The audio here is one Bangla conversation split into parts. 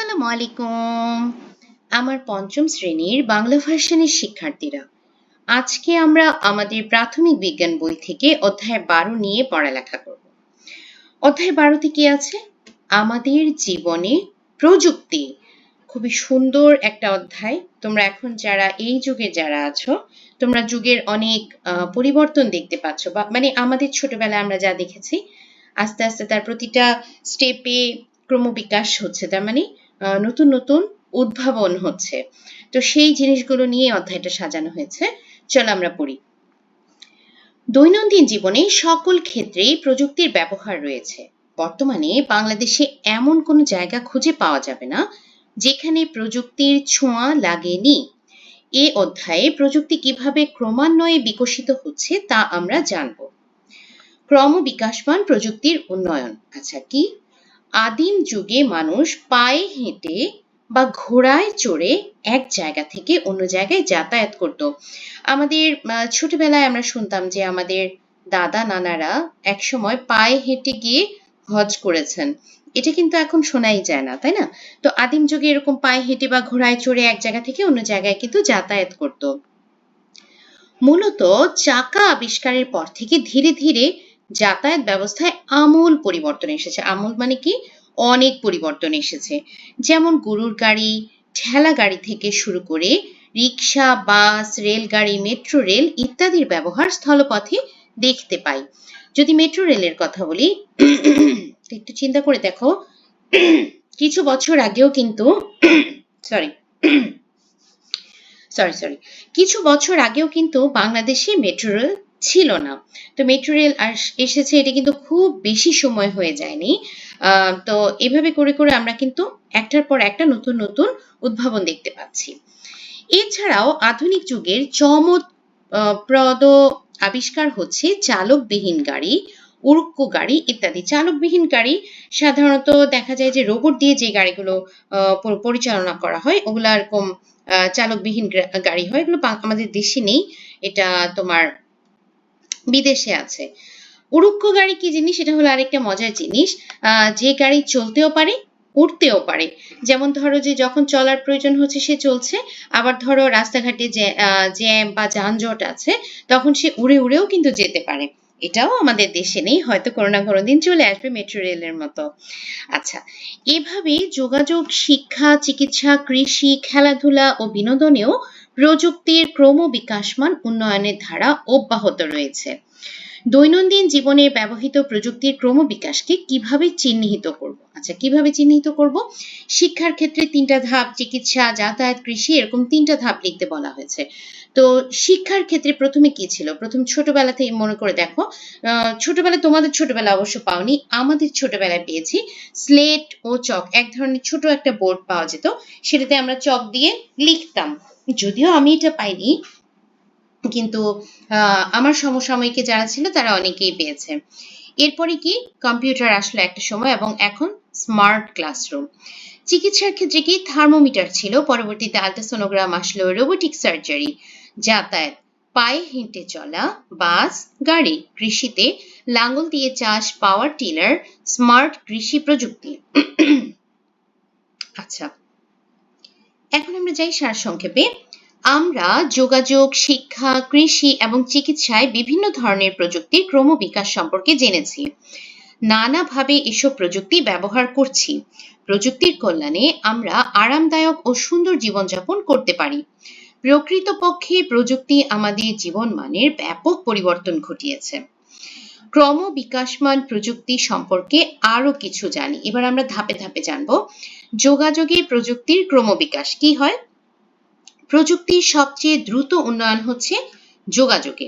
আসসালামু আলাইকুম। আমার পঞ্চম শ্রেণীর বাংলা ভার্সনের শিক্ষার্থীরা, আজকে আমরা আমাদের প্রাথমিক বিজ্ঞান বই থেকে অধ্যায় 12 নিয়ে পড়ালেখা করব। অধ্যায় 12তে কি আছে? আমাদের জীবনে প্রযুক্তি। খুবই সুন্দর একটা অধ্যায়। তোমরা এখন যারা এই যুগে যারা আছো, তোমরা যুগের অনেক পরিবর্তন দেখতে পাচ্ছ, বা মানে আমাদের ছোটবেলায় আমরা যা দেখেছি, আস্তে আস্তে তার প্রতিটা স্টেপে ক্রমবিকাশ হচ্ছে, তার মানে নতুন নতুন উদ্ভাবন হচ্ছে। তো সেই জিনিসগুলো নিয়ে অধ্যায়টা সাজানো হয়েছে। চলো আমরা পড়ি। দৈনন্দিন জীবনে সকল ক্ষেত্রেই প্রযুক্তির ব্যবহার রয়েছে। বর্তমানে বাংলাদেশে এমন কোনো জায়গা খুঁজে পাওয়া যাবে না যেখানে প্রযুক্তির ছোঁয়া লাগেনি। এ অধ্যায়ে প্রযুক্তি কিভাবে ক্রমান্বয়ে বিকশিত হচ্ছে তা আমরা জানব। ক্রমবিকাশমান প্রযুক্তির উন্নয়ন। আচ্ছা, কি? আদিম যুগে মানুষ পায়ে হেঁটে বা ঘোড়ায় চড়ে এক জায়গা থেকে অন্য জায়গায় যাতায়াত করত। আমাদের ছোটবেলায় আমরা শুনতাম যে আমাদের দাদা নানারা একসময় পায়ে হেঁটে গিয়ে হজ করেছেন। এটা কিন্তু এখন শোনাই যায় না, তাই না? তো আদিম যুগে এরকম পায়ে হেঁটে বা ঘোড়ায় চড়ে এক জায়গা থেকে অন্য জায়গায় কিন্তু যাতায়াত করত। মূলত চাকা আবিষ্কারের পর থেকে ধীরে ধীরে যাতায়াত ব্যবস্থায় আমূল পরিবর্তন এসেছে। আমূল মানে কি? অনেক পরিবর্তন এসেছে। যেমন গরুর গাড়ি, ঠেলা গাড়ি থেকে শুরু করে রিক্সা, বাস, রেলগাড়ি, মেট্রো রেল ইত্যাদির ব্যবহার স্থলপথে দেখতে পাই। যদি মেট্রো রেলের কথা বলি, একটু চিন্তা করে দেখো, কিছু বছর আগেও কিন্তু সরি কিছু বছর আগেও কিন্তু বাংলাদেশে মেট্রো রেল ছিল না। তো মেট্রো রেল এসেছে, এটা কিন্তু খুব বেশি সময় হয়ে যায়নি। তো এভাবে করে করে আমরা কিন্তু একটার পর একটা নতুন নতুন উদ্ভাবন দেখতে পাচ্ছি। এছাড়াও আধুনিক যুগের চমকপ্রদ আবিষ্কার হচ্ছে চালকবিহীন গাড়ি, উড়ুক্কু গাড়ি ইত্যাদি। চালকবিহীন গাড়ি সাধারণত দেখা যায় যে রোবট দিয়ে যে গাড়িগুলো পরিচালনা করা হয়, ওগুলা এরকম চালকবিহীন গাড়ি হয়। এগুলো আমাদের দেশে নেই, এটা তোমার বিদেশে আছে। উড়ুক্কু গাড়ি কি জিনিস? এটা হলো আরেকটা মজার জিনিস, যে গাড়ি চলতেও পারে, উড়তেও পারে। যেমন ধরো যে যখন চলার প্রয়োজন হচ্ছে সে চলছে, আবার ধরো রাস্তাঘাটে জ্যাম বা যানজট আছে, তখন সে উড়ে উড়েও কিন্তু যেতে পারে। এটাও আমাদের দেশে নেই, হয়তো কোনো না কোনো দিন চলে আসবে মেট্রো রেলের মতো। আচ্ছা, এভাবে যোগাযোগ, শিক্ষা, চিকিৎসা, কৃষি, খেলাধুলা ও বিনোদনেও প্রযুক্তির ক্রমবিকাশমান উন্নয়নের ধারা অব্যাহত রয়েছে। দৈনন্দিন জীবনে ব্যবহৃত প্রযুক্তির ক্রমবিকাশকে কিভাবে চিহ্নিত করব? আচ্ছা, কিভাবে চিহ্নিত করব? শিক্ষার ক্ষেত্রে 3টা ধাপ, চিকিৎসা, যাতায়াত, কৃষি, এরকম 3টা ধাপ লিখতে বলা হয়েছে। তো শিক্ষার ক্ষেত্রে প্রথমে কি ছিল? প্রথম ছোটবেলা থেকে মনে করে দেখো, ছোটবেলায়, তোমাদের ছোটবেলা অবশ্য পাওনি, আমাদের ছোটবেলায় পেয়েছি স্লেট ও চক, এক ধরনের ছোট একটা বোর্ড পাওয়া যেত, সেটাতে আমরা চক দিয়ে লিখতাম। যদিও আমি এটা পাইনি, কিন্তু আমার সমসাময়িকে যারা ছিল তারা অনেকেই পেয়েছে। এরপরে কি? কম্পিউটার আসলো একটা সময়, এবং এখন স্মার্ট ক্লাসরুম। চিকিৎসার ক্ষেত্রে কি? থার্মোমিটার ছিল, পরবর্তীতে আল্ট্রাসোনোগ্রাম আসলো, রোবোটিক সার্জারি, যাতায়াত, পায়ে হেঁটে চলা, বাস, গাড়ি, কৃষিতে লাঙ্গল দিয়ে চাষ, পাওয়ার টিলার, স্মার্ট কৃষি প্রযুক্তি। আচ্ছা, এখন আমরা যাই সারসংক্ষেপে। আমরা যোগাযোগ, শিক্ষা, কৃষি এবং চিকিৎসায় বিভিন্ন ধরনের প্রযুক্তির ক্রমবিকাশ সম্পর্কে জেনেছি। নানাভাবে এসব প্রযুক্তি ব্যবহার করছি। প্রযুক্তির কল্যাণে আমরা আরামদায়ক ও সুন্দর জীবনযাপন করতে পারি। প্রকৃতপক্ষে প্রযুক্তি আমাদের জীবনমানের ব্যাপক পরিবর্তন ঘটিয়েছে। ক্রমবিকাশমান প্রযুক্তি সম্পর্কে আরো কিছু জানি। এবার আমরা ধাপে ধাপে জানবো। যোগাযোগে প্রযুক্তির ক্রমবিকাশ কি হয়? প্রযুক্তির সবচেয়ে দ্রুত উন্নয়ন হচ্ছে যোগাযোগে।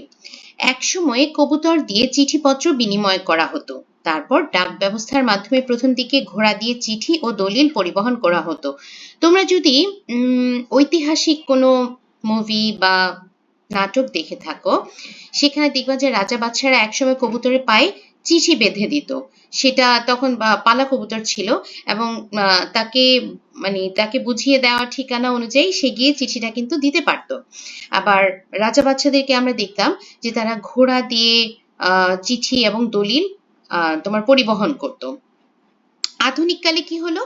একসময়ে কবুতর দিয়ে চিঠিপত্র বিনিময় করা হতো, তারপর ডাক ব্যবস্থার মাধ্যমে প্রথম দিকে ঘোড়া দিয়ে চিঠি ও দলিল পরিবহন করা হতো। তোমরা যদি ঐতিহাসিক কোনো মুভি বা নাটক দেখে থাকো, সেখানে দেখবা যে রাজা বাদশারা একসময় কবুতরের পায়ে চিঠি বেঁধে দিত। সেটা তখন পালা কবুতর ছিল, এবং তাকে বুঝিয়ে দেওয়া ঠিকানা অনুযায়ী সে গিয়ে চিঠিটা কিন্তু দিতে পারতো। আবার রাজা বাচ্চাদেরকে আমরা দেখতাম যে তারা ঘোড়া দিয়ে চিঠি এবং দলিল তোমার পরিবহন করত। আধুনিক কালে কি হলো?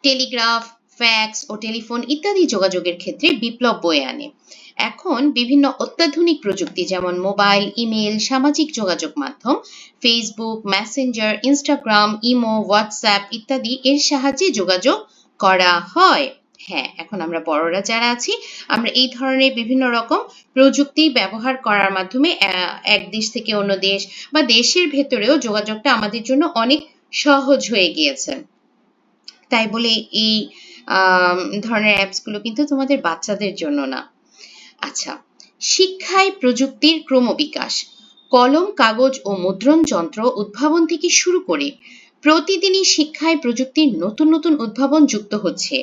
টেলিগ্রাফ, ফ্যাক্স ও টেলিফোন ইত্যাদি যোগাযোগের ক্ষেত্রে বিপ্লব বয়ে আনে। এখন বিভিন্ন অত্যাধুনিক প্রযুক্তি যেমন মোবাইল, ইমেল, সামাজিক যোগাযোগ মাধ্যম, Facebook, Messenger, Instagram, imo, WhatsApp ইত্যাদি এর সাহায্যে যোগাযোগ করা হয়। হ্যাঁ, এখন আমরা বড়রা যারা আছি আমরা এই ধরনের বিভিন্ন রকম প্রযুক্তি ব্যবহার করার মাধ্যমে এক দেশ থেকে অন্য দেশ বা দেশের ভেতরেও যোগাযোগটা আমাদের জন্য অনেক সহজ হয়ে গিয়েছে। তাই বলে এই ধরনের অ্যাপসগুলো কিন্তু তোমাদের বাচ্চাদের জন্য না। আচ্ছা, শিক্ষায় প্রযুক্তির ক্রমবিকাশ। কলম, কাগজ ও মুদ্রণ যন্ত্র উদ্ভাবন থেকে শুরু করে প্রতিদিনই শিক্ষায় প্রযুক্তির নতুন নতুন উদ্ভাবন যুক্ত হচ্ছে,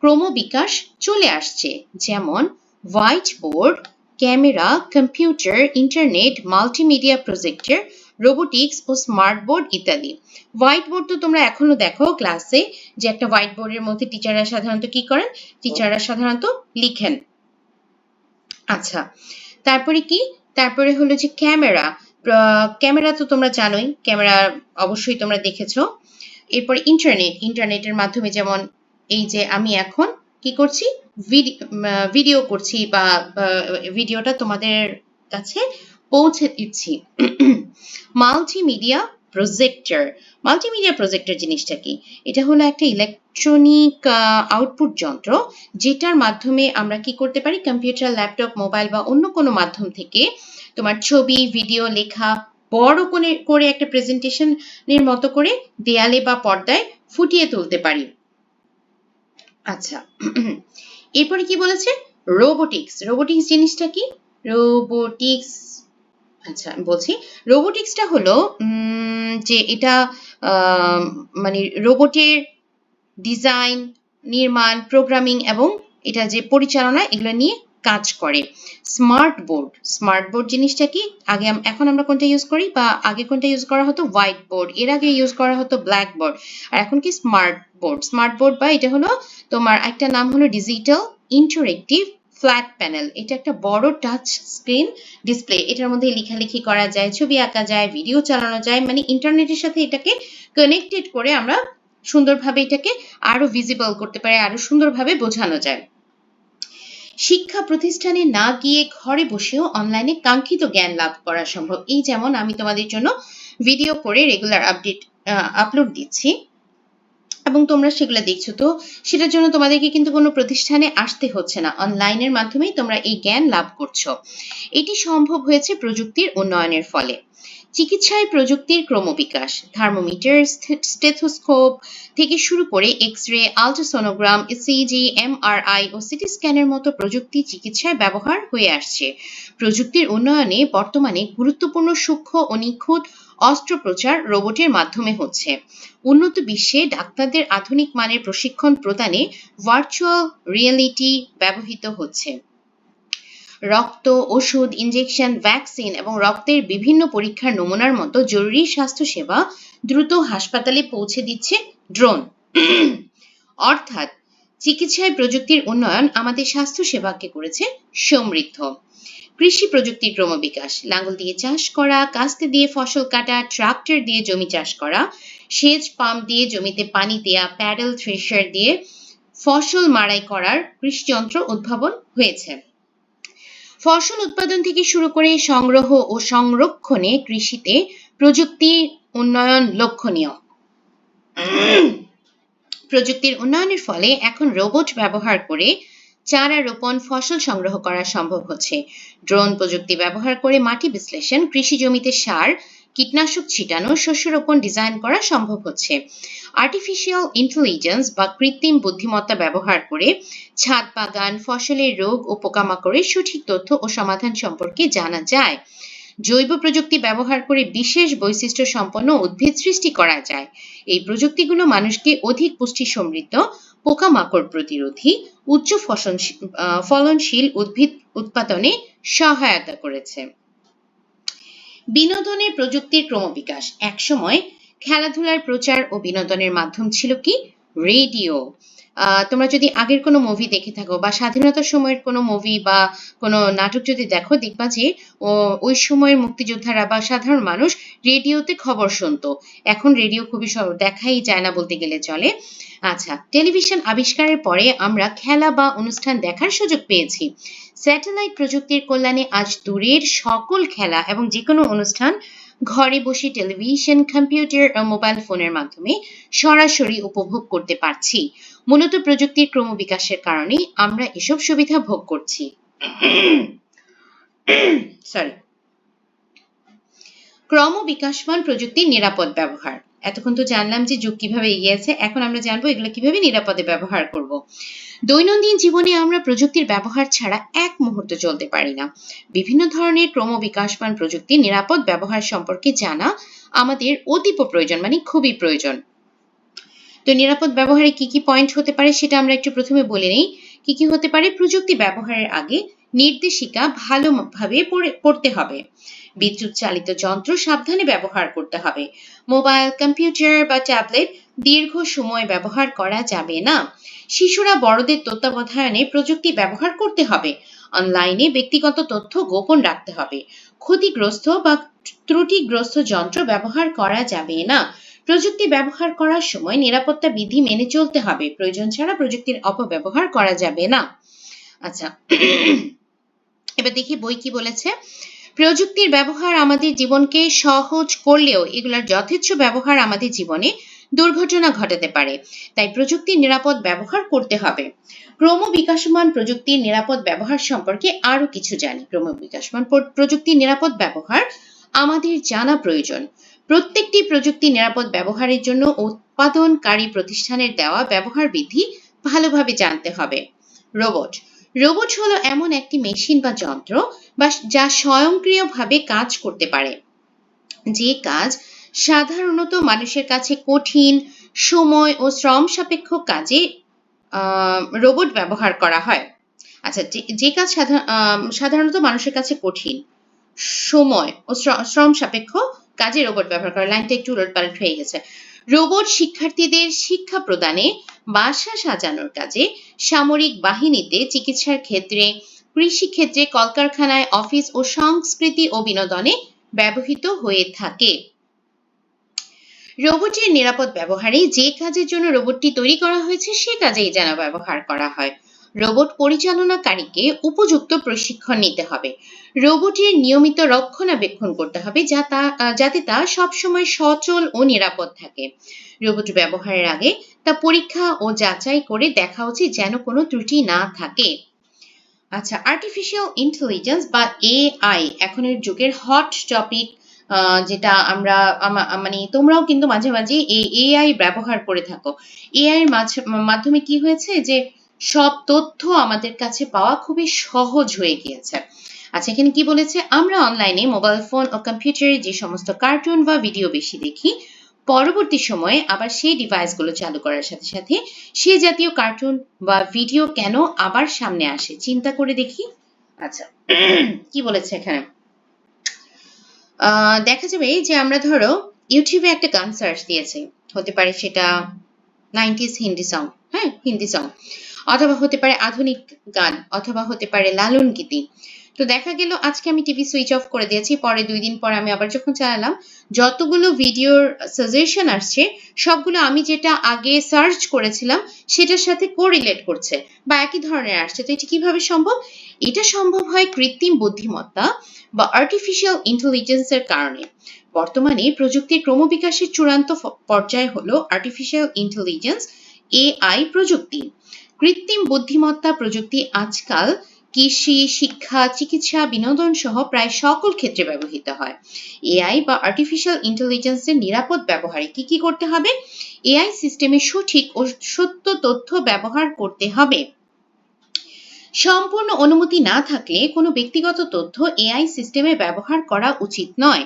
ক্রমবিকাশ চলে আসছে। যেমন white board, camera, computer, internet, multimedia projector, robotics ও স্মার্ট বোর্ড ইত্যাদি। হোয়াইট বোর্ড তো তোমরা এখনো দেখো ক্লাসে যে একটা হোয়াইট বোর্ডের মধ্যে টিচাররা সাধারণত কি করেন, টিচাররা সাধারণত লিখেন। আচ্ছা, তারপরে কি, তারপরে হলো যে ক্যামেরা। ক্যামেরা তো তোমরা জানোই, ক্যামেরা অবশ্যই তোমরা দেখেছো। এরপর ইন্টারনেট, ইন্টারনেটের মাধ্যমে যেমন এই যে আমি এখন কি করছি, ভিডিও করছি বা ভিডিওটা তোমাদের কাছে পৌঁছে দিচ্ছি। Multimedia projector. মাল্টিমিডিয়া প্রজেক্টর জিনিসটা কি? এটা হলো একটা ইলেকট্রনিক আউটপুট যন্ত্র যেটার মাধ্যমে আমরা কি করতে পারি, কম্পিউটার, ল্যাপটপ, মোবাইল বা অন্য কোনো মাধ্যম থেকে তোমার ছবি, ভিডিও, লেখা বড় করে একটা প্রেজেন্টেশনের মতো করে দেয়ালে বা পর্দায় ফুটিয়ে তুলতে পারি। আচ্ছা, এরপরে কি বলেছে, রোবোটিক্স। রোবোটিক্স জিনিসটা কি? রোবোটিক্স, আচ্ছা আমি বলছি, রোবোটিক্সটা হলো যে এটা মানে রোবটের ডিজাইন, নির্মাণ, প্রোগ্রামিং এবং এটা যে পরিচালনা এগুলো নিয়ে কাজ করে। Smart board. স্মার্ট বোর্ড জিনিসটা কি? এখন আমরা কোনটা ইউজ করি, বা আগে কোনটা ইউজ করা হতো, হোয়াইট বোর্ড, এর আগে ইউজ করা হতো ব্ল্যাক বোর্ড, আর এখন কি স্মার্ট বোর্ড। স্মার্ট বোর্ড বা এটা হলো তোমার একটা নাম হলো ডিজিটাল ইন্টারেক্টিভ ফ্ল্যাট প্যানেল। এটা একটা বড় টাচ স্ক্রিন ডিসপ্লে, এটার মধ্যে লেখালেখি করা যায়, ছবি আঁকা যায়, ভিডিও চালানো যায়, মানে ইন্টারনেটের সাথে এটাকে কানেক্টেড করে আমরা সুন্দরভাবে এটাকে আরো ভিজিবল করতে পারি, আরো সুন্দরভাবে বোঝানো যায়। শিক্ষা প্রতিষ্ঠানে না গিয়ে ঘরে বসেও অনলাইনে কাঙ্ক্ষিত জ্ঞান লাভ করা সম্ভব। এই যেমন আমি তোমাদের জন্য ভিডিও করে রেগুলার আপলোড দিচ্ছি এবং তোমরা সেগুলো দেখছো, তো সেটার জন্য তোমাদেরকে কিন্তু কোনো প্রতিষ্ঠানে আসতে হচ্ছে না, অনলাইনের মাধ্যমেই তোমরা এই জ্ঞান লাভ করছো। এটি সম্ভব হয়েছে প্রযুক্তির উন্নয়নের ফলে। চিকিৎসায় প্রযুক্তির ক্রমবিকাশ। থার্মোমিটার, স্টেথোস্কোপ থেকে শুরু করে এক্স-রে, আল্ট্রাসোনোগ্রাম, ইসিজি, এমআরআই ও সিটি স্ক্যানের মতো প্রযুক্তি চিকিৎসায় ব্যবহার হয়ে আসছে। প্রযুক্তির উন্নয়নে বর্তমানে গুরুত্বপূর্ণ সূক্ষ্ম ও নিখুঁত অস্ত্রোপচার রোবটের মাধ্যমে হচ্ছে। উন্নত বিশ্বে ডাক্তারদের আধুনিক মানের প্রশিক্ষণ প্রদানে ভার্চুয়াল রিয়েলিটি ব্যবহৃত হচ্ছে। রক্ত, ওষুধ, ইনজেকশন, ভ্যাকসিন এবং রক্তের বিভিন্ন পরীক্ষার নমুনার মতো জরুরি স্বাস্থ্যসেবা দ্রুত হাসপাতালে পৌঁছে দিচ্ছে ড্রোন। অর্থাৎ চিকিৎসায় প্রযুক্তির উন্নয়ন আমাদের স্বাস্থ্যসেবাকে করেছে সমৃদ্ধ। কৃষি প্রযুক্তির ক্রমবিকাশ। লাঙ্গল দিয়ে চাষ করা, কাস্তে দিয়ে ফসল কাটা, ট্রাক্টর দিয়ে জমি চাষ করা, সেচ পাম্প দিয়ে জমিতে পানি দেয়া, প্যাডেল থ্রেশার দিয়ে ফসল মাড়াই করার কৃষিযন্ত্র উদ্ভাবন হয়েছে। ফসল উৎপাদন থেকে শুরু করে সংগ্রহ ও সংরক্ষণে কৃষিতে প্রযুক্তির উন্নয়ন লক্ষণীয়। প্রযুক্তির উন্নয়নের ফলে এখন রোবট ব্যবহার করে চারা রোপণ, ফসল সংগ্রহ করা সম্ভব হচ্ছে। ড্রোন প্রযুক্তি ব্যবহার করে মাটি বিশ্লেষণ, কৃষি জমিতে সার, কীটনাশক ছিটানো, শস্য রোপণ ডিজাইন করা সম্ভব হচ্ছে। আর্টিফিশিয়াল ইন্টেলিজেন্স বা কৃত্রিম বুদ্ধিমত্তা ব্যবহার করে ছাদ বাগান, ফসলের রোগ ও পোকামাকড়ের সঠিক তথ্য ও সমাধান সম্পর্কে জানা যায়। জৈব প্রযুক্তি ব্যবহার করে বিশেষ বৈশিষ্ট্য সম্পন্ন উদ্ভিদ সৃষ্টি করা যায়। এই প্রযুক্তিগুলো মানুষকে অধিক পুষ্টি সমৃদ্ধ, পোকামাকড় প্রতিরোধী, উচ্চ ফলনশীল উদ্ভিদ উৎপাদনে সহায়তা করেছে। বিনোদনের প্রযুক্তির ক্রমবিকাশ। একসময় খেলাধুলার প্রচার ও বিনোদনের মাধ্যম ছিল কি? রেডিও। তোমরা যদি আগের কোনো মুভি দেখে থাকো বা স্বাধীনতার সময়ের কোনো মুভি বা কোনো নাটক যদি দেখো, দেখবা যে ওই সময়ের মুক্তিযোদ্ধারা বা সাধারণ মানুষ রেডিওতে খবর শুনতো। এখন রেডিও খুবই দেখাই যায় না বলতে গেলে চলে। আচ্ছা, টেলিভিশন আবিষ্কারের পরে আমরা খেলা বা অনুষ্ঠান দেখার সুযোগ পেয়েছি। স্যাটেলাইট প্রযুক্তির কল্যাণে আজ দূরের সকল খেলা এবং যে কোনো অনুষ্ঠান ঘরে বসে টেলিভিশন, কম্পিউটার ও মোবাইল ফোনের মাধ্যমে সরাসরি উপভোগ করতে পারছি। মূলত প্রযুক্তির ক্রমবিকাশের কারণে আমরা এসব সুবিধা ভোগ করছি। সরি। ক্রমবিকাশমান প্রযুক্তির নিরাপদ ব্যবহার। এতক্ষণ তো জানলাম যে যুগ কিভাবে এগিয়েছে, এখন আমরা জানবো এগুলো কিভাবে নিরাপদে ব্যবহার করব। দৈনন্দিন জীবনে আমরা প্রযুক্তির ব্যবহার ছাড়া এক মুহূর্ত চলতে পারি না। বিভিন্ন ধরনের ক্রমবিকাশমান প্রযুক্তির নিরাপদ ব্যবহার সম্পর্কে জানা আমাদের অতীব প্রয়োজন, মানে খুবই প্রয়োজন। তো নিরাপদ ব্যবহারে কি কি পয়েন্ট হতে পারে সেটা আমরা একটু প্রথমে বলে নেই। কি কি হতে পারে? প্রযুক্তি ব্যবহারের আগে নির্দেশিকা ভালোভাবে পড়তে হবে। বিদ্যুৎ চালিত যন্ত্র সাবধানে ব্যবহার করতে হবে। মোবাইল, কম্পিউটার বা ট্যাবলেট দীর্ঘ সময় ব্যবহার করা যাবে না। শিশুরা বড়দের তত্ত্বাবধানে প্রযুক্তি ব্যবহার করতে হবে। অনলাইনে ব্যক্তিগত তথ্য গোপন রাখতে হবে। ক্ষতিগ্রস্ত বা ত্রুটিগ্রস্ত যন্ত্র ব্যবহার করা যাবে না। প্রযুক্তি ব্যবহার করার সময় নিরাপত্তা বিধি মেনে চলতে হবে। প্রয়োজন ছাড়া প্রযুক্তির অপব্যবহার করা যাবে না। আচ্ছা, এবার দেখি বই কি বলেছে। প্রযুক্তির ব্যবহার আমাদের জীবনকে সহজ করলেও এগুলোর যথেচ্ছ ব্যবহার আমাদের জীবনে দুর্ঘটনা ঘটাতে পারে। তাই প্রযুক্তির নিরাপদ ব্যবহার করতে হবে। ক্রমবিকাশমান প্রযুক্তির নিরাপদ ব্যবহার সম্পর্কে আরো কিছু জানি। ক্রমবিকাশমান প্রযুক্তির নিরাপদ ব্যবহার আমাদের জানা প্রয়োজন। প্রত্যেকটি প্রযুক্তি নিরাপদ ব্যবহারের জন্য উৎপাদনকারী প্রতিষ্ঠানের দেওয়া ব্যবহার বিধি ভালোভাবে জানতে হবে। রোবট। রোবট হলো এমন একটি মেশিন বা যন্ত্র যা স্বয়ংক্রিয়ভাবে কাজ করতে পারে। যে কাজ সাধারণত মানুষের কাছে কঠিন, সময় ও শ্রম সাপেক্ষ কাজে রোবট ব্যবহার করা হয়। আচ্ছা, যে কাজ সাধারণত মানুষের কাছে কঠিন, সময় ও শ্রম সাপেক্ষ কাজে রোবট ব্যবহার করা। লাইনটা একটু উলটপালট হয়ে গেছে। রোবট শিক্ষার্থীদের শিক্ষা প্রদানে, বাসা সাজানোর কাজে, সামরিক বাহিনীতে, চিকিৎসার ক্ষেত্রে, কৃষি ক্ষেত্রে, কলকারখানায়, অফিস ও সংস্কৃতি ও বিনোদনে ব্যবহৃত হয়ে থাকে। রোবটের নিরাপদ ব্যবহারে যে কাজের জন্য রোবটটি তৈরি করা হয়েছে সে কাজেই যেন ব্যবহার করা হয়। রোবট পরিচালনাকারীকে উপযুক্ত প্রশিক্ষণ নিতে হবে। রোবটের নিয়মিত রক্ষণাবেক্ষণ করতে হবে যাতে তা সবসময় সচল ও নিরাপদ থাকে। রোবট ব্যবহারের আগে তা পরীক্ষা ও যাচাই করে দেখা উচিত যেন কোনো ত্রুটি না থাকে। আচ্ছা, আর্টিফিশিয়াল ইন্টেলিজেন্স বা এআই এখনের যুগের হট টপিক, যেটা আমরা মানে তোমরাও কিন্তু মাঝে মাঝে এই এআই ব্যবহার করে থাকো। এআই এর মাধ্যমে কি হয়েছে যে সব তথ্য আমাদের কাছে পাওয়া খুবই সহজ হয়ে গিয়েছে। আচ্ছা, এখানে কি বলেছে? আমরা অনলাইনে, মোবাইল ফোন ও কম্পিউটারে যে সমস্ত কার্টুন বা ভিডিও বেশি দেখি, পরবর্তী সময়ে আবার সেই ডিভাইসগুলো চালু করার সাথে সাথে সে জাতীয় কার্টুন বা ভিডিও কেন আবার সামনে আসে চিন্তা করে দেখি। আচ্ছা, কি বলেছে এখানে? দেখা যাবে যে আমরা ধরো ইউটিউবে একটা গান সার্চ দিয়েছি, হতে পারে সেটা 90s হিন্দি সং, হ্যাঁ, হিন্দি সং, অথবা হতে পারে আধুনিক গান, অথবা হতে পারে লালন গীতি। তো দেখা গেল আজকে আমি টিভি সুইচ অফ করে দিয়েছি, পরে 2 দিন পরে আমি আবার যখন চালালাম, যতগুলো ভিডিওর সাজেশন আসছে সবগুলো আমি যেটা আগে সার্চ করেছিলাম সেটার সাথে কোরিলেট করছে বা একই ধরনের আসছে। তো এটা কিভাবে সম্ভব? এটা সম্ভব হয় কৃত্রিম বুদ্ধিমত্তা বা আর্টিফিশিয়াল ইন্টেলিজেন্সের কারণে। বর্তমানে প্রযুক্তির ক্রমবিকাশের চূড়ান্ত পর্যায় হলো আর্টিফিশিয়াল ইন্টেলিজেন্স, এআই প্রযুক্তি। কৃত্রিম বুদ্ধিমত্তা প্রযুক্তি আজকাল কৃষি, শিক্ষা, চিকিৎসা, বিনোদন সহ প্রায় সকল ক্ষেত্রে ব্যবহৃত হয়। এআই বা আর্টিফিশিয়াল ইন্টেলিজেন্সের নিরাপদ ব্যবহারে কি কি করতে হবে? এআই সিস্টেমে সঠিক ও সত্য তথ্য ব্যবহার করতে হবে। সম্পূর্ণ অনুমতি না থাকলে কোনো ব্যক্তিগত তথ্য এআই সিস্টেমে ব্যবহার করা উচিত নয়।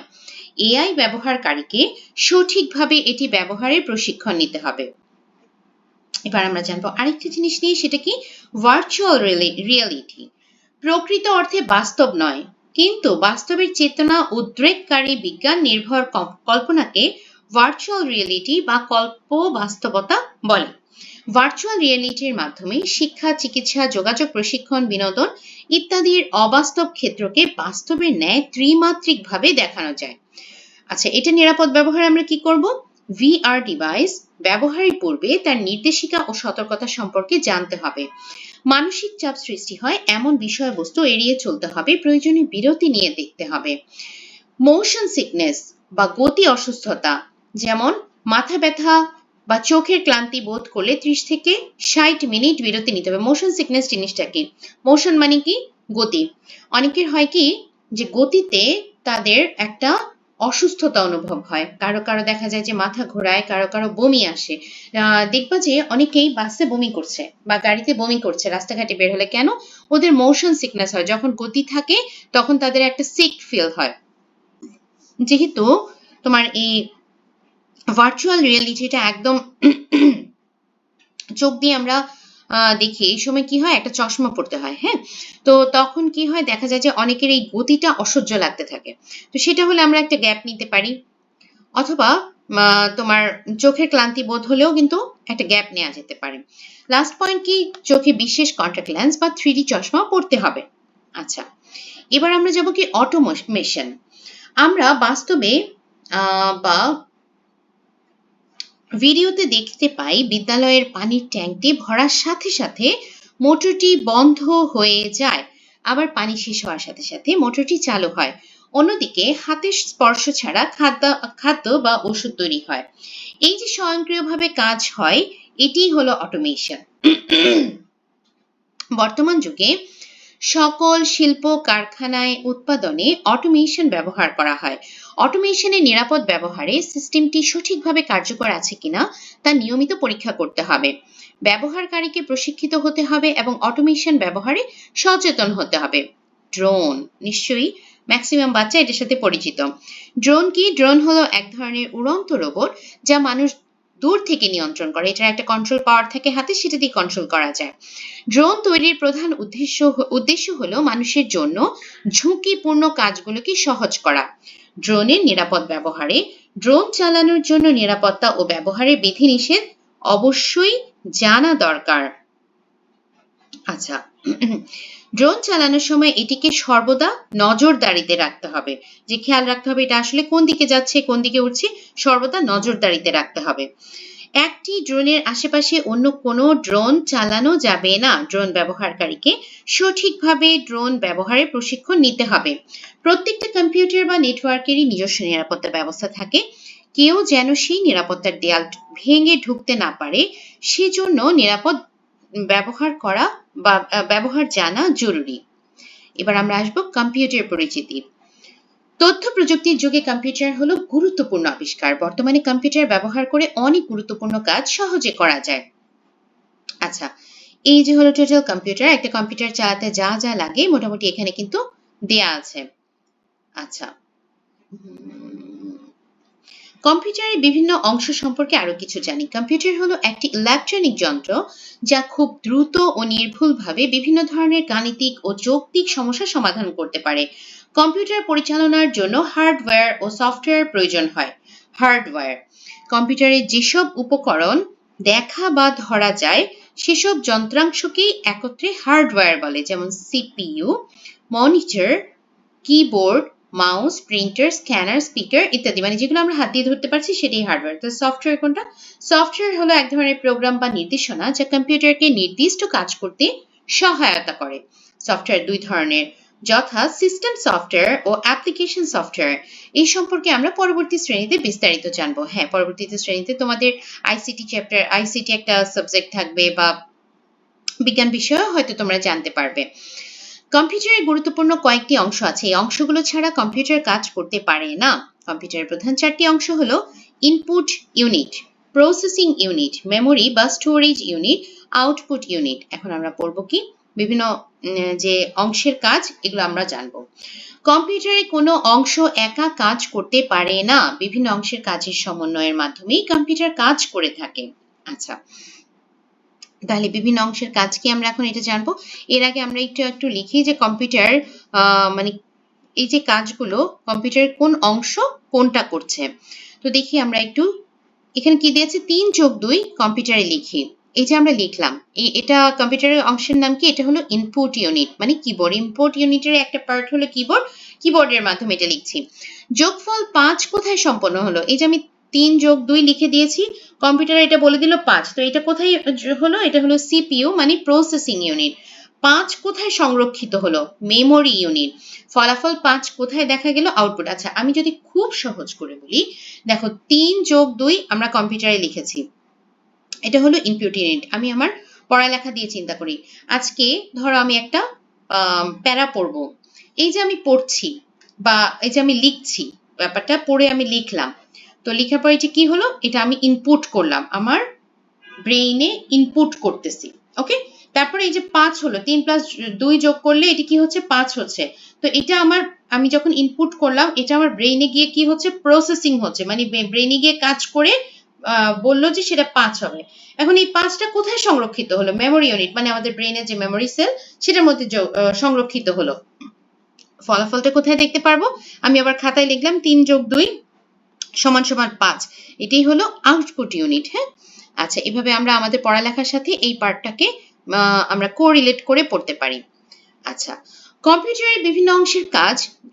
এআই ব্যবহারকারীকে সঠিকভাবে এটি ব্যবহারের প্রশিক্ষণ নিতে হবে। এবার আমরা জানবো আরেকটি জিনিস নিয়ে, সেটা কি? Virtual reality. প্রকৃত অর্থে বাস্তব নয়, কিন্তু বাস্তবের চেতনা উদ্রেককারী বিজ্ঞান নির্ভর কল্পনাকে ভার্চুয়াল রিয়েলিটি বা কল্প বাস্তবতা বলে। ভার্চুয়াল রিয়েলিটির মাধ্যমে শিক্ষা, চিকিৎসা, যোগাযোগ, প্রশিক্ষণ, বিনোদন ইত্যাদির অবাস্তব ক্ষেত্রকে বাস্তবের ন্যায় ত্রিমাত্রিকভাবে দেখানো যায়। আচ্ছা, এটা নিরাপদ ব্যবহারে আমরা কি করব? VR ডিভাইস ব্যবহারের পূর্বে তার নির্দেশিকা ও সতর্কতা সম্পর্কে জানতে হবে। মানসিক চাপ সৃষ্টি হয় এমন বিষয়বস্তু এড়িয়ে চলতে হবে, প্রয়োজনে বিরতি নিয়ে দেখতে হবে। মোশন সিকনেস বা গতি অসুস্থতা, যেমন মাথা ব্যথা বা চোখের ক্লান্তি বোধ করলে 30 থেকে 60 মিনিট বিরতি নিতে হবে। মোশন সিকনেস জিনিসটা কি? মোশন মানে কি? গতি। অনেকের হয় কি যে গতিতে তাদের একটা অসুস্থতা অনুভব হয়, কারো কারো দেখা যায় যে মাথা ঘোরায়, কারো কারো বমি আসে। দেখবা যে অনেকেই বাসে বমি করছে বা গাড়িতে বমি করছে রাস্তাঘাটে বের হলে। কেন? ওদের মোশন সিকনেস হয়। যখন গতি থাকে তখন তাদের একটা সিক ফিল হয়। যেহেতু তোমার এই ভার্চুয়াল রিয়েলিটিটা একদম চোখ দিয়ে আমরা দেখি, এই সময় কি হয়, একটা চশমা পড়তে হয়। হ্যাঁ, তো তখন কি হয়, দেখা যায় যে অনেকের এই গতিটা অসহ্য লাগতে থাকে। তো সেটা হলে আমরা একটা গ্যাপ নিতে পারি, অথবা তোমার চোখের ক্লান্তি বোধ হলেও কিন্তু একটা গ্যাপ নেওয়া যেতে পারে। লাস্ট পয়েন্ট কি? চোখে বিশেষ কন্টাক্ট লেন্স বা 3D চশমা পড়তে হবে। আচ্ছা, এবার আমরা যাব কি অটোমেশন। আমরা বাস্তবে বা ভিডিওতে দেখতে পাই বিদ্যালয়ের পানির ট্যাঙ্কটি ভরার সাথে সাথে মোটরটি বন্ধ হয়ে যায়, আবার পানি শেষ হওয়ার সাথে সাথে মোটরটি চালু হয়। অন্যদিকে হাতের স্পর্শ ছাড়া খাদ্য বা ওষুধ তৈরি হয়। এই যে স্বয়ংক্রিয়ভাবে কাজ হয়, এটিই হলো অটোমেশন। বর্তমান যুগে সকল শিল্প কারখানায় উৎপাদনে অটোমেশন ব্যবহার করা হয়। অটোমেশনের নিরাপদ ব্যবহারে সিস্টেমটি সঠিকভাবে কার্যকর আছে কিনা তা নিয়মিত পরীক্ষা করতে হবে। ব্যবহারকারীকে প্রশিক্ষিত হতে হবে এবং অটোমেশন ব্যবহারে সচেতন হতে হবে। ড্রোন, নিশ্চয়ই ম্যাক্সিমাম বাচ্চা এটার সাথে পরিচিত। ড্রোন কি? ড্রোন হলো এক ধরনের উড়ন্ত রোবট যা মানুষ দূর থেকে নিয়ন্ত্রণ করে। এটার একটা কন্ট্রোল পাওয়ার থাকে হাতে, সেটা দিয়ে কন্ট্রোল করা যায়। ড্রোন তৈরির প্রধান উদ্দেশ্য হলো মানুষের জন্য ঝুঁকিপূর্ণ কাজগুলোকে সহজ করা। ড্রোনের নিরাপদ ব্যবহারে ড্রোন চালানোর জন্য নিরাপত্তা ও ব্যবহারের বিধিনিষেধ অবশ্যই জানা দরকার। আচ্ছা, ড্রোন চালানোর সময় এটিকে সর্বদা নজরদারিতে রাখতে হবে, যে খেয়াল রাখতে হবে এটা আসলে কোন দিকে যাচ্ছে, কোন দিকে উঠছে, সর্বদা নজরদারিতে রাখতে হবে। একটি ড্রোনের আশেপাশে অন্য কোনো ড্রোন চালানো যাবে না। ড্রোন ব্যবহারকারীকে সঠিকভাবে ড্রোন ব্যবহারের প্রশিক্ষণ নিতে হবে। প্রত্যেকটা কম্পিউটার বা নেটওয়ার্কেরই নিজস্ব নিরাপত্তা ব্যবস্থা থাকে। কেউ যেন সেই নিরাপত্তার দেয়াল ভেঙে ঢুকতে না পারে, সেজন্য নিরাপদ ব্যবহার করা বা ব্যবহার জানা জরুরি। এবার আমরা আসবো কম্পিউটার পরিচিতি। তথ্য প্রযুক্তির যুগে কম্পিউটার হলো গুরুত্বপূর্ণ আবিষ্কার। বর্তমানে কম্পিউটার ব্যবহার করে অনেক গুরুত্বপূর্ণ কাজ সহজে করা যায়। আচ্ছা, এই যে হলো টোটাল কম্পিউটার। একটা কম্পিউটার চালাতে যা যা লাগে মোটামুটি এখানে কিন্তু দেয়া আছে। আচ্ছা, কম্পিউটারের বিভিন্ন অংশ সম্পর্কে আরো কিছু জানি। কম্পিউটার হলো একটি ইলেকট্রনিক যন্ত্র যা খুব দ্রুত ও নির্ভুলভাবে বিভিন্ন ধরনের গাণিতিক ও যৌক্তিক সমস্যা সমাধান করতে পারে। কম্পিউটার পরিচালনার জন্য হার্ডওয়্যার ও সফটওয়্যার প্রয়োজন হয়। হার্ডওয়্যার, কম্পিউটারের যেসব উপকরণ দেখা বা ধরা যায় সেসব যন্ত্রাংশকেই একত্রে হার্ডওয়্যার বলে, যেমন CPU, monitor, keyboard, mouse, printer, scanner, speaker ইত্যাদি, মানে যেগুলো আমরা হাত দিয়ে ধরতে পারছি সেটাই হার্ডওয়্যার। তো সফটওয়্যার কোনটা? সফটওয়্যার হলো এক ধরনের প্রোগ্রাম বা নির্দেশনা যা কম্পিউটারকে নির্দিষ্ট কাজ করতে সহায়তা করে। সফটওয়্যার দুই ধরনের, যথা সিস্টেম সফটওয়্যার ও অ্যাপ্লিকেশন সফটওয়্যার। এই সম্পর্কে আমরা পরবর্তী শ্রেণীতে বিস্তারিত জানবো। হ্যাঁ, পরবর্তীতে শ্রেণীতে তোমাদের আইসিটি একটা সাবজেক্ট থাকবে, বা বিজ্ঞান বিষয়েও হয়তো তোমরা জানতে পারবে। কম্পিউটারের গুরুত্বপূর্ণ কয়েকটি অংশ আছে। এই অংশগুলো ছাড়া কম্পিউটার কাজ করতে পারে না। কম্পিউটারের প্রধান চারটি অংশ হলো input unit, processing unit, memory বা স্টোরেজ ইউনিট, আউটপুট ইউনিট। এখন আমরা পড়বো কি বিভিন্ন যে অংশের কাজ, এগুলো আমরা জানবো। কম্পিউটারে কোনো অংশ একা কাজ করতে পারে না, বিভিন্ন অংশের কাজের সমন্বয়ের মাধ্যমেই কম্পিউটার কাজ করে থাকে। আচ্ছা, তাহলে বিভিন্ন অংশের কাজ কি আমরা এখন এটা জানবো। এর আগে আমরা একটু লিখি যে কম্পিউটার মানে এই যে কাজগুলো কম্পিউটারের কোন অংশ কোনটা করছে। তো দেখি আমরা একটু, এখানে কি দিয়েছে 3+2 কম্পিউটারে লিখি। এই যে আমরা লিখলাম, এটা কম্পিউটারের অংশের নাম কি? এটা হলো ইনপুট ইউনিট, মানে কিবোর্ড। ইনপুট ইউনিটের একটা পার্ট হলো কিবোর্ড, কিবোর্ডের মাধ্যমে এটা লিখছি। যোগফল 5 কোথায় সম্পন্ন হলো? এই যে আমি 3 যোগ 2 লিখে দিয়েছি, কম্পিউটার এটা বলে দিল 5। তো এটা কোথায় হলো? এটা হলো সিপিইউ, মানে প্রসেসিং ইউনিট। 5 কোথায় সংরক্ষিত হলো? Memory unit. ফলাফল 5 কোথায় দেখা গেল? আউটপুট। আচ্ছা, আমি যদি খুব সহজ করে বলি, দেখো 3 যোগ 2 আমরা কম্পিউটারে লিখেছি, এটা হলো ইনপুট ইউনিট। আমি আমার পড়ালেখা দিয়ে চিন্তা করি। আজকে ধরো আমি একটা প্যারা পড়বো, এই যে আমি পড়ছি বা এই যে আমি লিখছি, ব্যাপারটা পড়ে আমি লিখলাম, তো লেখার পরে যে কি হলো, এটা আমি ইনপুট করলাম, আমার ব্রেইনে ইনপুট করতেছি। ওকে, তারপরে এই যে 5 হলো, 3 প্লাস 2 যোগ করলে এটি কি হচ্ছে? 5 হচ্ছে। তো এটা আমার, আমি যখন ইনপুট করলাম, এটা আমার ব্রেইনে গিয়ে কি হচ্ছে? প্রসেসিং হচ্ছে, মানে ব্রেইনে গিয়ে কাজ করে বললো যে সেটা 5 হবে। এখন এই 5টা কোথায় সংরক্ষিত হলো? মেমোরি ইউনিট, মানে আমাদের ব্রেইনের যে মেমোরি সেল, সেটার মধ্যে সংরক্ষিত হলো। ফলাফলটা কোথায় দেখতে পারবো? আমি আবার খাতায় লিখলাম 3 যোগ 2 সমান সমান 5। এটাই হলো আউটপুট ইউনিট। হ্যাঁ, আচ্ছা, এভাবে আমরা আমাদের পড়ালেখার সাথে এই পার্টটাকে আমরা কোরিলেট করে পড়তে পারি। আচ্ছা, কম্পিউটারের বিভিন্ন অংশের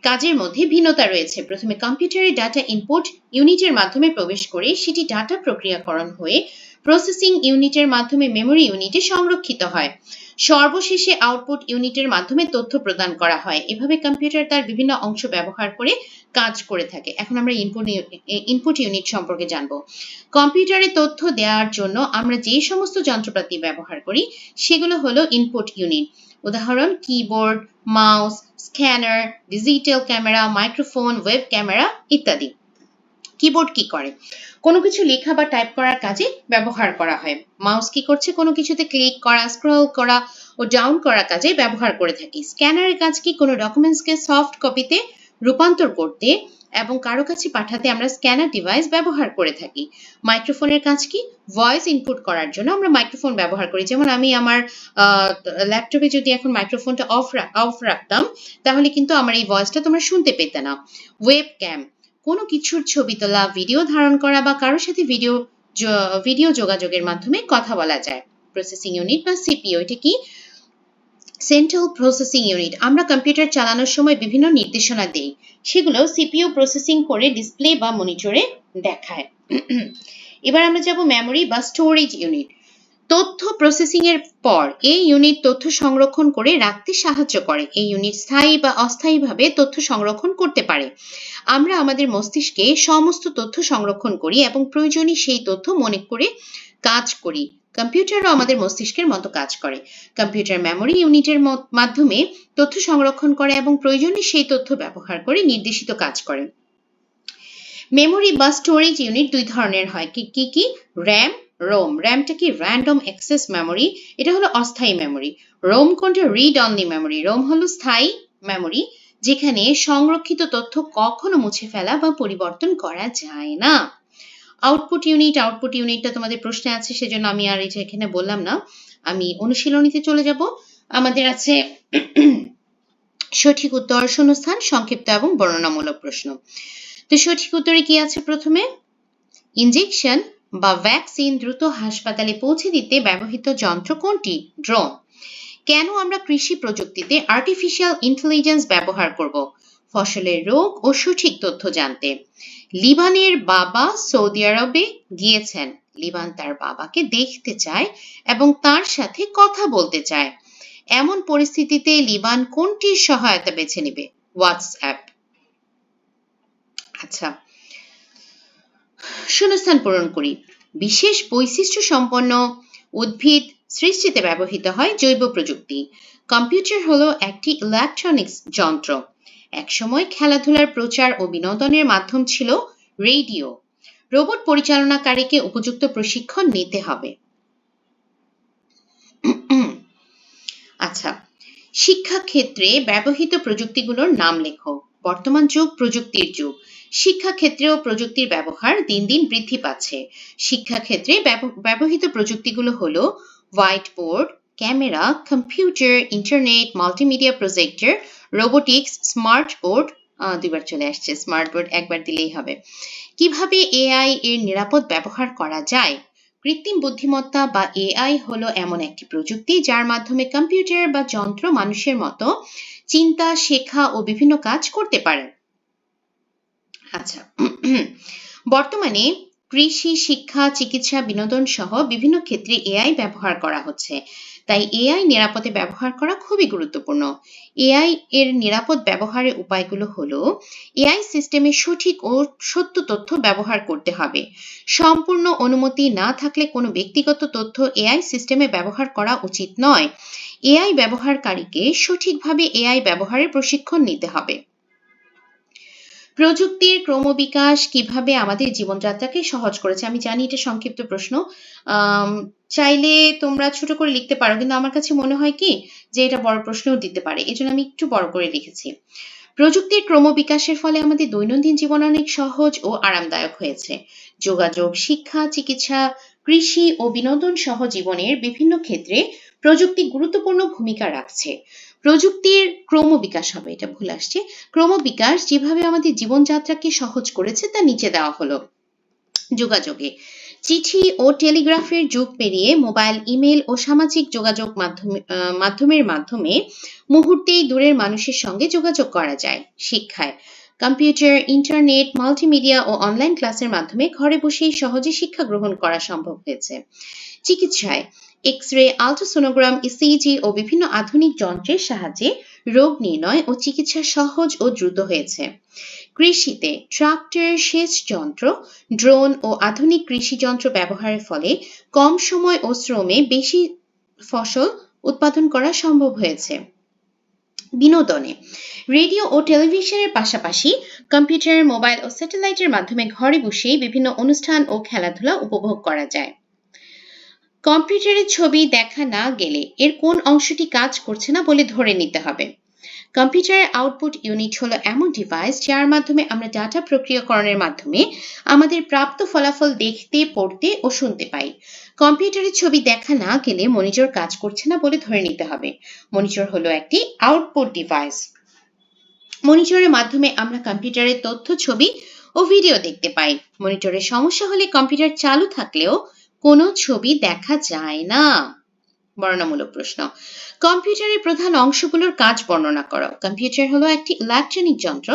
কাজের মধ্যে ভিন্নতা রয়েছে। প্রথমে কম্পিউটারে ডাটা ইনপুট ইউনিটের মাধ্যমে প্রবেশ করে সেটি ডাটা প্রক্রিয়াকরণ হয়ে প্রসেসিং ইউনিটের মাধ্যমে মেমোরি ইউনিটে সংরক্ষিত হয়। সর্বশেষে আউটপুট ইউনিটের মাধ্যমে তথ্য প্রদান করা হয়। এভাবে কম্পিউটার তার বিভিন্ন অংশ ব্যবহার করে কাজ করে থাকে। এখন আমরা ইনপুট ইউনিট সম্পর্কে জানবো। কম্পিউটারে তথ্য দেওয়ার জন্য আমরা যে সমস্ত যন্ত্রপাতি ব্যবহার করি সেগুলো হলো ইনপুট ইউনিট। উদাহরণ: keyboard, mouse, scanner, digital camera, microphone, web camera ইত্যাদি। কিবোর্ড কি করে? কোনো কিছু লেখা বা টাইপ করার কাজে ব্যবহার করা হয়। মাউস কি করছে? কোনো কিছুতে ক্লিক করা, স্ক্রল করা ও ডাউন করার কাজে ব্যবহার করে থাকি। স্ক্যানারের কাজ কি? কোনো ডকুমেন্টসকে সফট কপিতে রূপান্তর করতে এবং কারো কাছে পাঠাতে আমরা স্ক্যানার ডিভাইস ব্যবহার করে থাকি। মাইক্রোফোনের কাজ কি? ভয়েস ইনপুট করার জন্য আমরা মাইক্রোফোন ব্যবহার করি। যেমন আমি আমার ল্যাপটপে যদি এখন মাইক্রোফোনটা অফ রাখতাম, তাহলে কিন্তু আমার এই ভয়েসটা তোমরা শুনতে পেতে না। ওয়েব ক্যাম কোনো কিছুর ছবি তোলা, ভিডিও ধারণ করা বা কারোর সাথে ভিডিও যোগাযোগের মাধ্যমে কথা বলা যায়। প্রসেসিং ইউনিট বা সিপিইউ, এটা কি? Central processing unit. আমরা কম্পিউটার চালানোর সময় বিভিন্ন নির্দেশনা দেই, সেগুলো সিপিইউ প্রসেসিং করে ডিসপ্লে বা মনিটরে দেখায়। এবার আমরা যাব মেমোরি বা স্টোরেজ ইউনিট। তথ্য প্রসেসিং এর পর এই ইউনিট তথ্য সংরক্ষণ করে রাখতে সাহায্য করে। এই ইউনিট স্থায়ী বা অস্থায়ীভাবে তথ্য সংরক্ষণ করতে পারে। আমরা আমাদের মস্তিষ্কে সমস্ত তথ্য সংরক্ষণ করি এবং প্রয়োজনে সেই তথ্য মনে করে কাজ করি। কম্পিউটারও আমাদের মস্তিষ্কের মতো কাজ করে। কম্পিউটার মেমোরি ইউনিটের মাধ্যমে তথ্য সংরক্ষণ করে এবং প্রয়োজনে সেই তথ্য ব্যবহার করে নির্দেশিত কাজ করে। মেমোরি বা স্টোরেজ ইউনিট দুই ধরনের হয়। কি? RAM, Rome. র্যামটা কি? র্যান্ডম অ্যাক্সেস মেমোরি, এটা হলো অস্থায়ী মেমোরি। রোম কোনটা? Read only memory. রোম হলো স্থায়ী মেমোরি, যেখানে সংরক্ষিত তথ্য কখনো মুছে ফেলা বা পরিবর্তন করা যায় না। আউটপুট ইউনিটটা তোমাদের প্রশ্নে আছে, সেজন্য আমি আর এটা এখানে বললাম না, আমি অনুশীলনীতে চলে যাব। আমাদের আছে সঠিক উত্তর, শূন্যস্থান, সংক্ষিপ্ত এবং বর্ণনামূলক প্রশ্ন। তো সঠিক উত্তরে কি আছে? প্রথমে, ইনজেকশন বা ভ্যাকসিন দ্রুত হাসপাতালে পৌঁছে দিতে ব্যবহৃত যন্ত্র কোনটি? ড্রোন। কেন আমরা কৃষি প্রযুক্তিতে আর্টিফিশিয়াল ইন্টেলিজেন্স ব্যবহার করব? ফসলের রোগ ও সঠিক তথ্য জানতে। লিবানের বাবা সৌদি আরবে গিয়েছেন। লিবান তার বাবাকে দেখতে চায় এবং তার সাথে কথা বলতে চায়। এমন পরিস্থিতিতে লিবান কোনটির সহায়তা বেছে নেবে? হোয়াটসঅ্যাপ। আচ্ছা, শূন্যস্থান পূরণ করি। বিশেষ বৈশিষ্ট্য সম্পন্ন উদ্ভিদ সৃষ্টিতে ব্যবহৃত হয় জৈব প্রযুক্তি। কম্পিউটার হলো একটি ইলেকট্রনিক্স যন্ত্র। একসময় খেলাধুলার প্রচার ও বিনোদনের মাধ্যম ছিল রেডিও। রোবট পরিচালনাকারীকে উপযুক্ত প্রশিক্ষণ নিতে হবে। আচ্ছা, শিক্ষাক্ষেত্রে ব্যবহৃত প্রযুক্তিগুলোর নাম লেখো। বর্তমান যুগ প্রযুক্তির যুগ। শিক্ষাক্ষেত্রেও প্রযুক্তির ব্যবহার দিন দিন বৃদ্ধি পাচ্ছে। শিক্ষাক্ষেত্রে ব্যবহৃত প্রযুক্তিগুলো হলো white board, camera, computer, internet, multimedia projector, robotics, smart board. দুইবার চলে আসছে, স্মার্ট বোর্ড একবার দিলেই হবে। কিভাবে এআই এর নিরাপদ ব্যবহার করা যায়? কৃত্রিম বুদ্ধিমত্তা বা এআই হলো এমন একটি প্রযুক্তি যার মাধ্যমে কম্পিউটার বা যন্ত্র মানুষের মতো চিন্তা, শেখা ও বিভিন্ন কাজ করতে পারে। আচ্ছা, বর্তমানে কৃষি, শিক্ষা, চিকিৎসা, বিনোদন সহ বিভিন্ন ক্ষেত্রে এআই ব্যবহার করা হচ্ছে। তাই এআই নিরাপদে ব্যবহার করা খুবই গুরুত্বপূর্ণ। এআই এর নিরাপদ ব্যবহারের উপায়গুলো হলো, এআই সিস্টেমে সঠিক ও সত্য তথ্য ব্যবহার করতে হবে। সম্পূর্ণ অনুমতি না থাকলে কোনো ব্যক্তিগত তথ্য এআই সিস্টেমে ব্যবহার করা উচিত নয়। এআই ব্যবহারকারীকে সঠিকভাবে এআই ব্যবহারের প্রশিক্ষণ নিতে হবে। প্রযুক্তির ক্রমবিকাশ কিভাবে আমাদের জীবনযাত্রাকে সহজ করেছে? আমি জানি এটা সংক্ষিপ্ত প্রশ্ন। চাইলে তোমরা ছোট করে লিখতে পারো, কিন্তু আমার কাছে মনে হয় কি যে এটা বড় প্রশ্নও দিতে পারে, এজন্য আমি একটু বড় করে লিখেছি। প্রযুক্তির ক্রমবিকাশের ফলে আমাদের দৈনন্দিন জীবন অনেক সহজ ও আরামদায়ক হয়েছে। যোগাযোগ, শিক্ষা, চিকিৎসা, কৃষি ও বিনোদন সহ জীবনের বিভিন্ন ক্ষেত্রে প্রযুক্তি গুরুত্বপূর্ণ ভূমিকা রাখছে। প্রযুক্তির ক্রমবিকাশ হবে, এটা ভুল আসছে। ক্রমবিকাশ যেভাবে আমাদের জীবনযাত্রাকে সহজ করেছে তা নিচে দেওয়া হলো। যোগাযোগে চিঠি ও টেলিগ্রাফের যুগ পেরিয়ে মোবাইল, ইমেল ও সামাজিক যোগাযোগ মাধ্যমের মাধ্যমে মুহূর্তেই দূরের মানুষের সঙ্গে যোগাযোগ করা যায়। শিক্ষায় কম্পিউটার, ইন্টারনেট, মাল্টিমিডিয়া ও অনলাইন ক্লাসের মাধ্যমে ঘরে বসেই সহজে শিক্ষা গ্রহণ করা সম্ভব হয়েছে। চিকিৎসায় এক্স-রে, আল্ট্রাসোনোগ্রাম, ইসিজি ও বিভিন্ন আধুনিক যন্ত্রের সাহায্যে রোগ নির্ণয় ও চিকিৎসা সহজ ও দ্রুত হয়েছে। কৃষিতে ট্রাক্টর, সেচ যন্ত্র, ড্রোন ও আধুনিক কৃষি যন্ত্র ব্যবহারের ফলে কম সময় ও শ্রমে বেশি ফসল উৎপাদন করা সম্ভব হয়েছে। বিনোদনে রেডিও ও টেলিভিশনের পাশাপাশি কম্পিউটার, মোবাইল ও স্যাটেলাইটের মাধ্যমে ঘরে বসেই বিভিন্ন অনুষ্ঠান ও খেলাধুলা উপভোগ করা যায়। কম্পিউটারে ছবি দেখা না গেলে এর কোন অংশটি কাজ করছে না বলে ধরে নিতে হবে। কম্পিউটারের আউটপুট ইউনিট হলো এমন ডিভাইস যার মাধ্যমে আমরা ডাটা প্রক্রিয়াকরণের মাধ্যমে আমাদের প্রাপ্ত ফলাফল দেখতে, পড়তে ও শুনতে পাই। কম্পিউটারের ছবি দেখা না গেলে মনিটর কাজ করছে না বলে ধরে নিতে হবে। মনিটর হলো একটি আউটপুট ডিভাইস। মনিটরের মাধ্যমে আমরা কম্পিউটারের তথ্য, ছবি ও ভিডিও দেখতে পাই। মনিটরের সমস্যা হলে কম্পিউটার চালু থাকলেও কোনো ছবি দেখা যায় না। বর্ণনামূলক প্রশ্ন। কম্পিউটারের প্রধান অংশগুলোর কাজ বর্ণনা করো। কম্পিউটার হলো একটি ইলেকট্রনিক যন্ত্র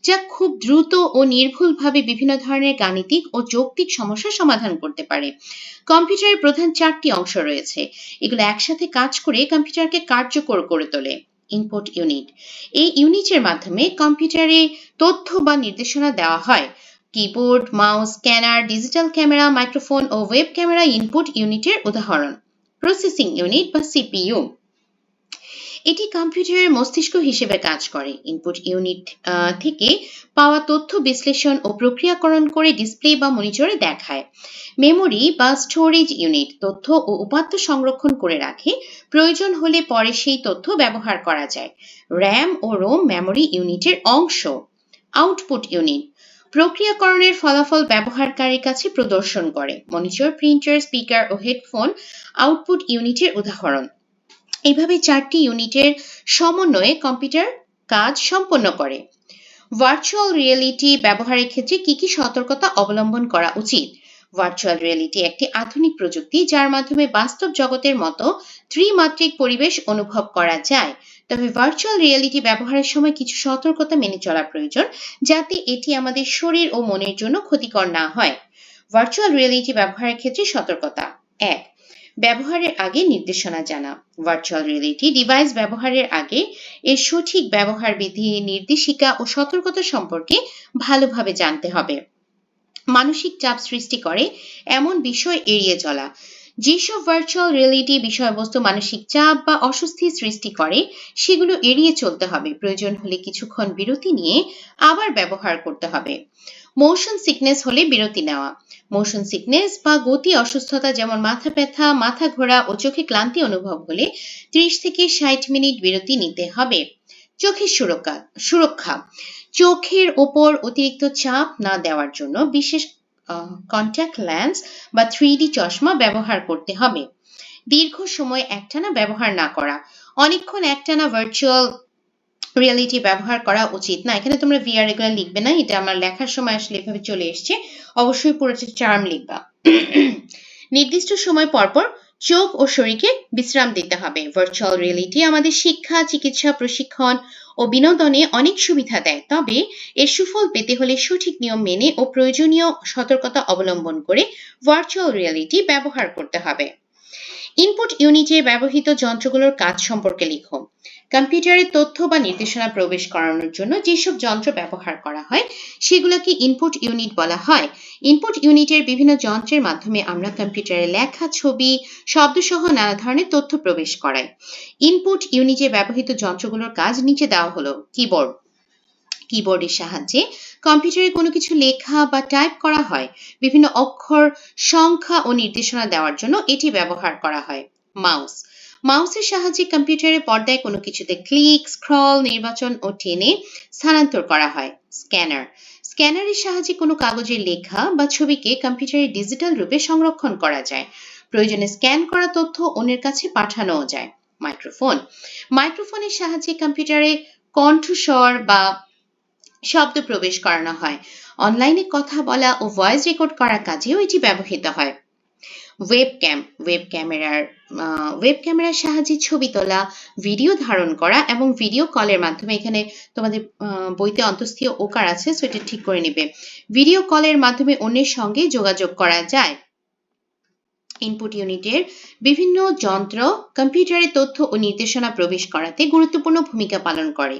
যা খুব দ্রুত ও নির্ভুলভাবে বিভিন্ন ধরনের গাণিতিক ও যৌক্তিক সমস্যা সমাধান করতে পারে। কম্পিউটারের প্রধান 4টি অংশ রয়েছে। এগুলো একসাথে কাজ করে কম্পিউটারকে কার্যকর করে তোলে। ইনপুট ইউনিট, এই ইউনিটের মাধ্যমে কম্পিউটারে তথ্য বা নির্দেশনা দেওয়া হয়। Keyboard, mouse, scanner, digital camera, microphone ও ওয়েব ক্যামেরা ইনপুট ইউনিটের উদাহরণ। প্রসেসিং ইউনিট বা সিপিইউ, এটি কম্পিউটারের মস্তিষ্ক হিসেবে কাজ করে। ইনপুট ইউনিট থেকে পাওয়া তথ্য বিশ্লেষণ ও প্রক্রিয়াকরণ করে ডিসপ্লে বা মনিটরে দেখায়। মেমোরি বা স্টোরেজ ইউনিট তথ্য ও উপাত্ত সংরক্ষণ করে রাখে, প্রয়োজন হলে পরে সেই তথ্য ব্যবহার করা যায়। র্যাম ও রোম মেমোরি ইউনিটের অংশ। আউটপুট ইউনিট প্রক্রিয়াকরণের ফলাফল ব্যবহারকারীর কাছে প্রদর্শন করে। মনিটর, প্রিন্টার, স্পিকার ও হেডফোন আউটপুট ইউনিটের উদাহরণ। এইভাবে 4টি ইউনিটের সমন্বয়ে কম্পিউটার কাজ সম্পন্ন করে। ভার্চুয়াল রিয়েলিটি ব্যবহারের ক্ষেত্রে কি কি সতর্কতা অবলম্বন করা উচিত? ভার্চুয়াল রিয়েলিটি একটি আধুনিক প্রযুক্তি যার মাধ্যমে বাস্তব জগতের মতো ত্রিমাত্রিক পরিবেশ অনুভব করা যায়। তবে ভার্চুয়াল রিয়েলিটি ব্যবহারের সময় কিছু সতর্কতা মেনে চলা প্রয়োজন, যাতে এটি আমাদের শরীর ও মনের জন্য ক্ষতিকর না হয়। ভার্চুয়াল রিয়েলিটি ব্যবহারের ক্ষেত্রে সতর্কতা। 1. ব্যবহারের আগে নির্দেশনা জানা। ভার্চুয়াল রিয়েলিটি ডিভাইস ব্যবহারের আগে এর সঠিক ব্যবহার বিধি, নির্দেশিকা ও সতর্কতা সম্পর্কে ভালোভাবে জানতে হবে। মানসিক চাপ সৃষ্টি করে এমন বিষয় এড়িয়ে চলা। যেসব ভার্চুয়াল রিয়েলিটি বিষয়বস্তু মানসিক চাপ বা অস্বস্তি সৃষ্টি করে সেগুলো এড়িয়ে চলতে হবে। প্রয়োজন হলে কিছুক্ষণ বিরতি নিয়ে আবার ব্যবহার করতে হবে। মোশন সিকনেস হলে বিরতি নেওয়া। মোশন সিকনেস বা গতি অসুস্থতা যেমন মাথা ব্যথা, মাথা ঘোরা ও চোখে ক্লান্তি অনুভব হলে 30 থেকে 60 মিনিট বিরতি নিতে হবে। চোখের সুরক্ষা চোখের ওপর অতিরিক্ত চাপ না দেওয়ার জন্য বিশেষ কন্ট্যাক্ট লেন্স বা 3D চশমা ব্যবহার করতে হবে। দীর্ঘ সময় একটানা ব্যবহার না করা। অনেকক্ষণ একটানা ভার্চুয়াল রিয়েলিটি ব্যবহার করা উচিত না। এখানে তোমরা ভিআর এগুলো লিখবে না, এটা আমার লেখার সময় আসলে এভাবে চলে এসছে। অবশ্যই পুরোটা টার্ম লিখবা। নির্দিষ্ট সময় পরপর চোখ ও শরীরকে বিশ্রাম দিতে হবে। ভার্চুয়াল রিয়েলিটি আমাদের শিক্ষা, চিকিৎসা, প্রশিক্ষণ ও বিনোদনে অনেক সুবিধা দেয়, তবে এর সুফল পেতে হলে সঠিক নিয়ম মেনে ও প্রয়োজনীয় সতর্কতা অবলম্বন করে ভার্চুয়াল রিয়েলিটি ব্যবহার করতে হবে। ইনপুট ইউনিটে ব্যবহৃত যন্ত্রগুলোর কাজ সম্পর্কে লিখো। কম্পিউটারে তথ্য বা নির্দেশনা প্রবেশ করানোর জন্য যেসব যন্ত্র ব্যবহার করা হয় সেগুলোকে ইনপুট ইউনিট বলা হয়। ইনপুট ইউনিটের বিভিন্ন যন্ত্রের মাধ্যমে আমরা কম্পিউটারে লেখা, ছবি, শব্দসহ নানা ধরনের তথ্য প্রবেশ করাই। ইনপুট ইউনিটে ব্যবহৃত যন্ত্রগুলোর কাজ নিচে দেওয়া হলো। কিবোর্ড, কিবোর্ডের সাহায্যে কম্পিউটারে কোনো কিছু লেখা বা টাইপ করা হয়। বিভিন্ন অক্ষর, সংখ্যা ও নির্দেশনা দেওয়ার জন্য এটি ব্যবহার করা হয়। মাউস, মাউসের সাহায্যে কম্পিউটারের পর্দায় কোনো কিছুতে ক্লিক, স্ক্রল, নির্বাচন ও টেনে স্থানান্তর করা হয়। স্ক্যানার, স্ক্যানারের সাহায্যে কোনো কাগজের লেখা বা ছবিকে কম্পিউটারে ডিজিটাল রূপে সংরক্ষণ করা যায়। প্রয়োজনে স্ক্যান করা তথ্য অন্যের কাছে পাঠানোও যায়। মাইক্রোফোন, মাইক্রোফোনের সাহায্যে কম্পিউটারে কণ্ঠস্বর বা শব্দ প্রবেশ করানো হয়। অনলাইনে কথা বলা ও ভয়েস রেকর্ড করার কাজেও এটি ব্যবহৃত হয়। ওয়েবক্যাম, ওয়েব ক্যামেরার সাহায্যে ছবি তোলা, ভিডিও ধারণ করা এবং ভিডিও কলের মাধ্যমে, এখানে তোমাদের বইতে অন্তঃস্থীয় ওকার আছে, সো এটা ঠিক করে নিবে। ভিডিও কলের মাধ্যমে অন্যের সঙ্গে যোগাযোগ করা যায়। ইনপুট ইউনিটের বিভিন্ন যন্ত্র কম্পিউটারে তথ্য ও নির্দেশনা প্রবেশ করাতে গুরুত্বপূর্ণ ভূমিকা পালন করে।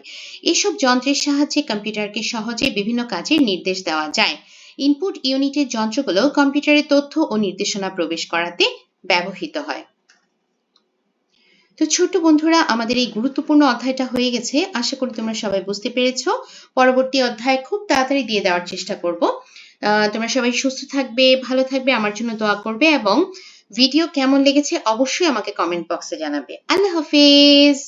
এসব যন্ত্রের সাহায্যে কম্পিউটারকে সহজে বিভিন্ন কাজের নির্দেশ দেওয়া যায়। ইনপুট ইউনিটের যন্ত্রগুলো কম্পিউটারে তথ্য ও নির্দেশনা প্রবেশ করাতে ব্যবহৃত হয়। তো ছোট্ট বন্ধুরা, আমাদের এই গুরুত্বপূর্ণ অধ্যায়টা হয়ে গেছে। আশা করি তোমরা সবাই বুঝতে পেরেছো। পরবর্তী অধ্যায় খুব তাড়াতাড়ি দিয়ে দেওয়ার চেষ্টা করব। তোমরা সবাই সুস্থ থাকবে, ভালো থাকবে, আমার জন্য দোয়া করবে এবং ভিডিও কেমন লেগেছে অবশ্যই আমাকে কমেন্ট বক্সে জানাবে। আল্লাহ হাফেজ।